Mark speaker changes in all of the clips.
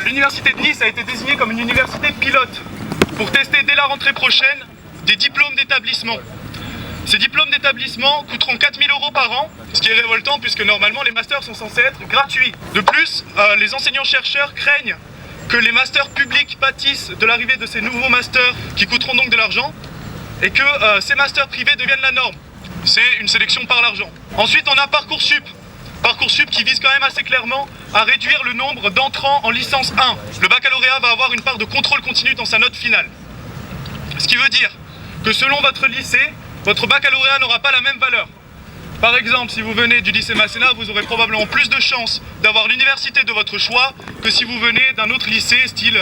Speaker 1: L'université de Nice a été désignée comme une université pilote pour tester dès la rentrée prochaine des diplômes d'établissement. Ces diplômes d'établissement coûteront 4 000 € par an, ce qui est révoltant puisque normalement les masters sont censés être gratuits. De plus, les enseignants-chercheurs craignent que les masters publics pâtissent de l'arrivée de ces nouveaux masters qui coûteront donc de l'argent et que ces masters privés deviennent la norme. C'est une sélection par l'argent. Ensuite, on a Parcoursup. Parcoursup qui vise quand même assez clairement à réduire le nombre d'entrants en licence 1. Le baccalauréat va avoir une part de contrôle continu dans sa note finale. Ce qui veut dire que selon votre lycée, votre baccalauréat n'aura pas la même valeur. Par exemple, si vous venez du lycée Masséna, vous aurez probablement plus de chances d'avoir l'université de votre choix que si vous venez d'un autre lycée style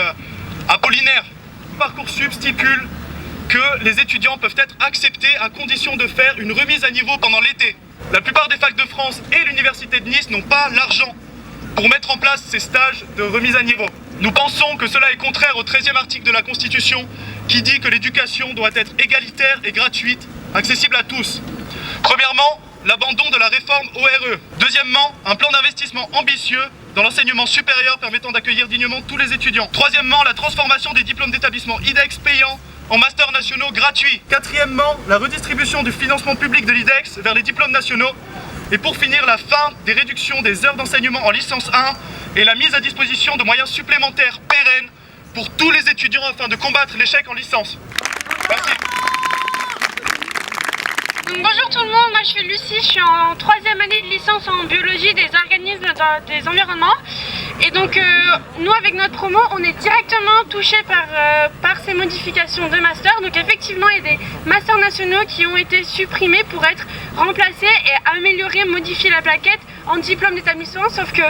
Speaker 1: Apollinaire. Parcoursup stipule que les étudiants peuvent être acceptés à condition de faire une remise à niveau pendant l'été. La plupart des facs de France et l'université de Nice n'ont pas l'argent pour mettre en place ces stages de remise à niveau. Nous pensons que cela est contraire au 13e article de la Constitution qui dit que l'éducation doit être égalitaire et gratuite, accessible à tous. Premièrement, l'abandon de la réforme ORE. Deuxièmement, un plan d'investissement ambitieux dans l'enseignement supérieur permettant d'accueillir dignement tous les étudiants. Troisièmement, la transformation des diplômes d'établissement IDEX payants en masters nationaux gratuits. Quatrièmement, la redistribution du financement public de l'IDEX vers les diplômes nationaux. Et pour finir, la fin des réductions des heures d'enseignement en licence 1 et la mise à disposition de moyens supplémentaires pérennes pour tous les étudiants afin de combattre l'échec en licence. Merci.
Speaker 2: Donc, bonjour tout le monde, moi je suis Lucie, je suis en 3e année de licence en biologie des organismes des environnements. Et donc nous avec notre promo on est directement touchés par ces modifications de master. Donc effectivement il y a des masters nationaux qui ont été supprimés pour être remplacés et améliorer, modifier la plaquette en diplôme d'établissement, sauf que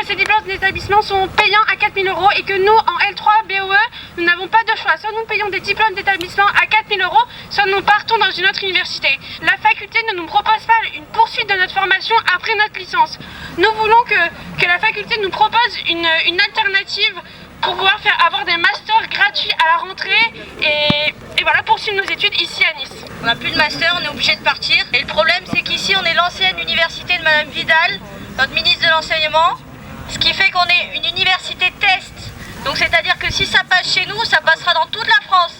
Speaker 2: ces diplômes d'établissement sont payants à 4 000 € et que nous, en L3 BOE, nous n'avons pas de choix. Soit nous payons des diplômes d'établissement à 4 000 €, soit nous partons dans une autre université. La faculté ne nous propose pas une poursuite de notre formation après notre licence. Nous voulons que la faculté nous propose une alternative pour pouvoir avoir des masters gratuits à la rentrée et voilà, poursuivre nos études ici à Nice.
Speaker 3: On n'a plus de master, on est obligé de partir. Et le problème, c'est qu'ici, on est l'ancienne université de Madame Vidal, notre ministre de l'Enseignement, ce qui fait qu'on est une université test. Donc c'est-à-dire que si ça passe chez nous, ça passera dans toute la France.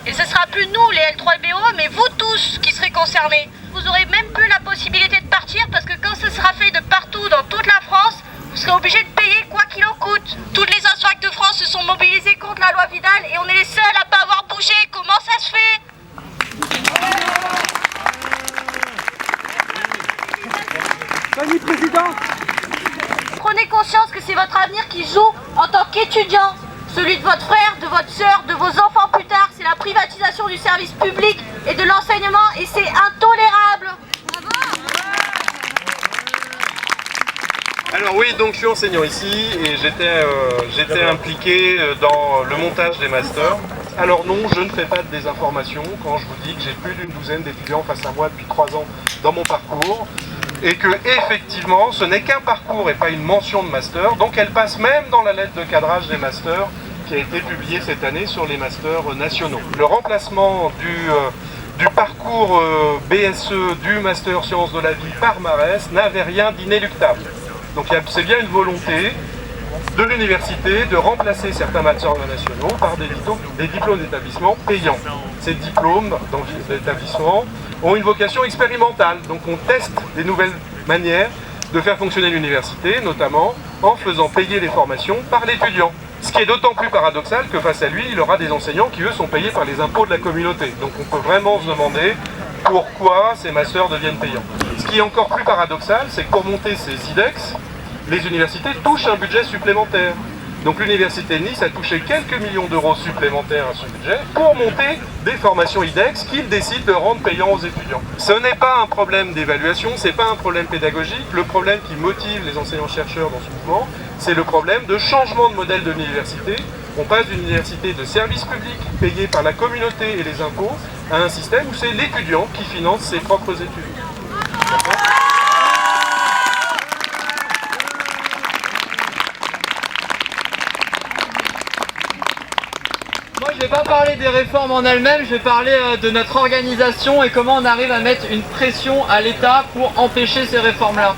Speaker 3: Et ce ne sera plus nous, les L3 BO, mais vous tous qui serez concernés. Vous n'aurez même plus la possibilité de partir parce que quand ce sera fait de partout dans toute la France, vous serez obligés de payer quoi qu'il en coûte. Toutes les instructeurs de France se sont mobilisés contre la loi Vidal et on est les seuls à ne pas avoir bougé. Comment ça se fait ?
Speaker 4: Fanny, président.
Speaker 3: Prenez conscience que c'est votre avenir qui joue en tant qu'étudiant. Celui de votre frère, de votre sœur, de vos enfants plus tard. C'est la privatisation du service public et de l'enseignement et c'est intolérable.
Speaker 5: Alors oui, donc je suis enseignant ici et j'étais impliqué dans le montage des masters. Alors non, je ne fais pas de désinformation quand je vous dis que j'ai plus d'une douzaine d'étudiants face à moi depuis 3 ans dans mon parcours et que effectivement ce n'est qu'un parcours et pas une mention de master, donc elle passe même dans la lettre de cadrage des masters qui a été publiée cette année sur les masters nationaux. Le remplacement du parcours BSE du master sciences de la vie par Marès n'avait rien d'inéluctable. Donc c'est bien une volonté de l'université de remplacer certains masters nationaux par des diplômes d'établissement payants. Ces diplômes d'établissement ont une vocation expérimentale, donc on teste des nouvelles manières de faire fonctionner l'université, notamment en faisant payer les formations par l'étudiant. Ce qui est d'autant plus paradoxal que face à lui, il aura des enseignants qui eux sont payés par les impôts de la communauté. Donc on peut vraiment se demander pourquoi ces masters deviennent payants. Ce qui est encore plus paradoxal, c'est que pour monter ces IDEX, les universités touchent un budget supplémentaire. Donc l'université de Nice a touché quelques millions d'euros supplémentaires à son budget pour monter des formations IDEX qu'ils décident de rendre payants aux étudiants. Ce n'est pas un problème d'évaluation, ce n'est pas un problème pédagogique. Le problème qui motive les enseignants-chercheurs dans ce mouvement, c'est le problème de changement de modèle de l'université. On passe d'une université de service public payée par la communauté et les impôts à un système où c'est l'étudiant qui finance ses propres études.
Speaker 4: Moi
Speaker 6: je vais pas parler des réformes en elles-mêmes, je vais parler de notre organisation et comment on arrive à mettre une pression à l'État pour empêcher ces réformes-là.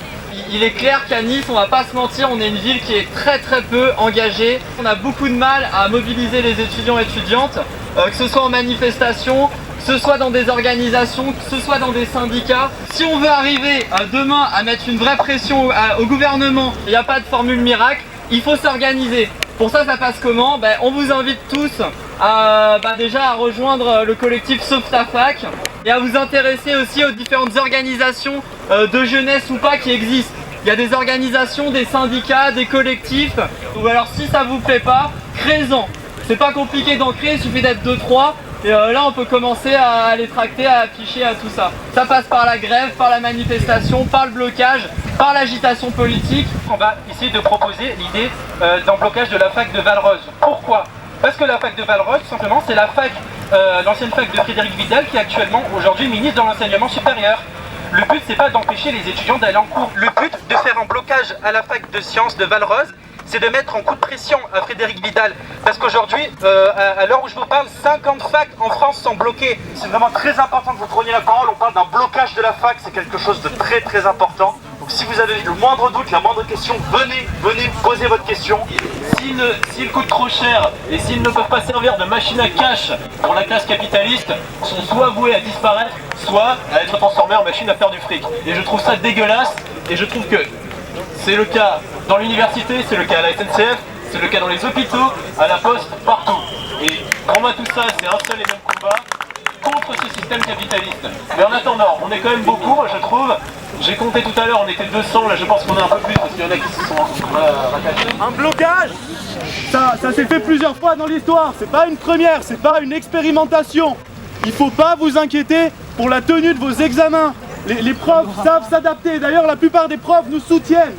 Speaker 6: Il est clair qu'à Nice, on va pas se mentir, on est une ville qui est très peu engagée. On a beaucoup de mal à mobiliser les étudiants et étudiantes, que ce soit en manifestation, que ce soit dans des organisations, que ce soit dans des syndicats. Si on veut arriver demain à mettre une vraie pression au gouvernement, il n'y a pas de formule miracle, il faut s'organiser. Pour ça, ça passe comment? On vous invite tous déjà à rejoindre le collectif Sauve ta fac et à vous intéresser aussi aux différentes organisations de jeunesse ou pas qui existent. Il y a des organisations, des syndicats, des collectifs, ou alors si ça vous plaît pas, créez-en. C'est pas compliqué d'en créer, il suffit d'être 2-3 et là on peut commencer à les tracter, à afficher, à tout ça. Ça passe par la grève, par la manifestation, par le blocage, par l'agitation politique.
Speaker 7: On va essayer de proposer l'idée d'un blocage de la fac de Valrose. Pourquoi? Parce que la fac de Valrose, tout simplement, c'est la fac, l'ancienne fac de Frédéric Vidal qui est actuellement aujourd'hui ministre de l'enseignement supérieur. Le but, c'est pas d'empêcher les étudiants d'aller en cours. Le but de faire un blocage à la fac de sciences de Valrose, c'est de mettre en coup de pression à Frédéric Vidal. Parce qu'aujourd'hui, à l'heure où je vous parle, 50 facs en France sont bloquées.
Speaker 1: C'est vraiment très important que vous preniez la parole. On parle d'un blocage de la fac, c'est quelque chose de très important. Donc si vous avez le moindre doute, la moindre question, venez poser votre question.
Speaker 7: S'ils coûtent trop cher et s'ils ne peuvent pas servir de machine à cash pour la classe capitaliste, sont soit voués à disparaître, soit à être transformés en machine à faire du fric. Et je trouve ça dégueulasse, et je trouve que c'est le cas dans l'université, c'est le cas à la SNCF, c'est le cas dans les hôpitaux, à la poste, partout. Et pour moi tout ça, c'est un seul et même combat contre ce système capitaliste. Mais en attendant, on est quand même beaucoup, moi je trouve. J'ai compté tout à l'heure, on était 200, là je pense qu'on est un peu plus parce qu'il y en a qui se sont rattachés.
Speaker 4: Un blocage, ça s'est fait plusieurs fois dans l'histoire, c'est pas une première, c'est pas une expérimentation. Il faut pas vous inquiéter pour la tenue de vos examens. Les profs savent s'adapter, d'ailleurs la plupart des profs nous soutiennent.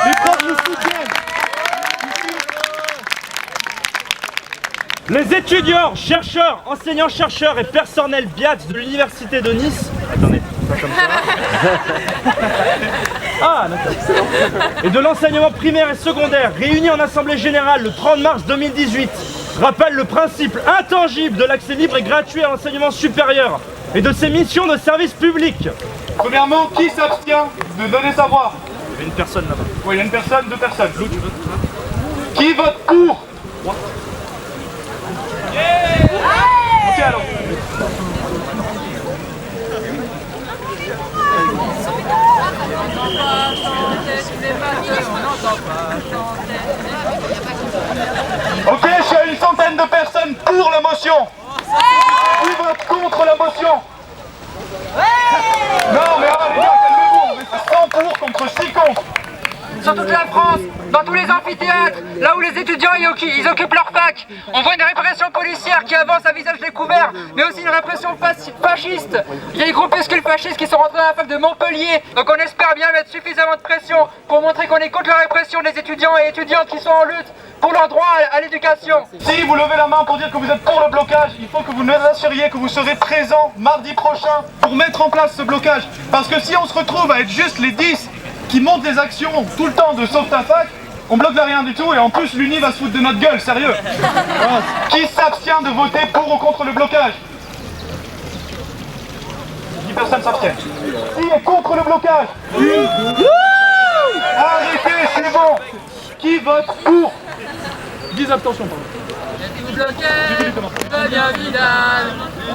Speaker 4: Les profs nous soutiennent.
Speaker 8: Les étudiants, chercheurs, enseignants-chercheurs et personnel BIAT de l'université de Nice. Attendez, pas comme ça. Ah, d'accord. Et de l'enseignement primaire et secondaire, réunis en assemblée générale le 30 mars 2018, rappellent le principe intangible de l'accès libre et gratuit à l'enseignement supérieur et de ses missions de service public.
Speaker 1: Premièrement, qui s'abstient de donner sa voix?
Speaker 8: Il y a une personne là-bas.
Speaker 1: Oui, il y a une personne, 2 personnes. Qui vote pour? Ok alors. Ok, je suis à une centaine de personnes pour la motion. Qui vote contre la motion? Non mais ah, les gars, calmez-vous, on est 100 pour contre 6 contre.
Speaker 6: Sur toute la France, dans tous les amphithéâtres, là où les étudiants ils occupent leur fac, on voit une répression policière qui avance à visage découvert, mais aussi une répression fasciste. Il y a des groupuscules fascistes qui sont rentrés dans la fac de Montpellier, donc on espère bien mettre suffisamment de pression pour montrer qu'on est contre la répression des étudiants et étudiantes qui sont en lutte pour leur droit à l'éducation.
Speaker 1: Si vous levez la main pour dire que vous êtes pour le blocage, il faut que vous nous assuriez que vous serez présents mardi prochain pour mettre en place ce blocage. Parce que si on se retrouve à être juste les 10 qui montent les actions tout le temps de Sauve ta fac, on bloque là rien du tout et en plus l'Uni va se foutre de notre gueule, sérieux. Qui s'abstient de voter pour ou contre le blocage? 10 personnes s'abstiennent. Qui est contre le blocage? Arrêtez, c'est bon. Qui vote pour?
Speaker 4: 10 abstentions, pardon.
Speaker 6: Et tout bloqué devient Vidal.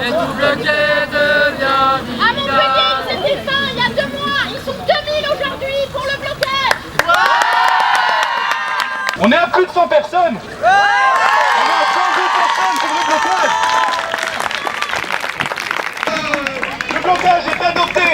Speaker 6: Et tout bloqué devient Vidal.
Speaker 9: À Montpellier, c'était ça il y a 2 mois. Ils sont 2000 aujourd'hui pour le blocage.
Speaker 1: On est à plus de 100 personnes. On est à 102 personnes pour le blocage. Le blocage est adopté.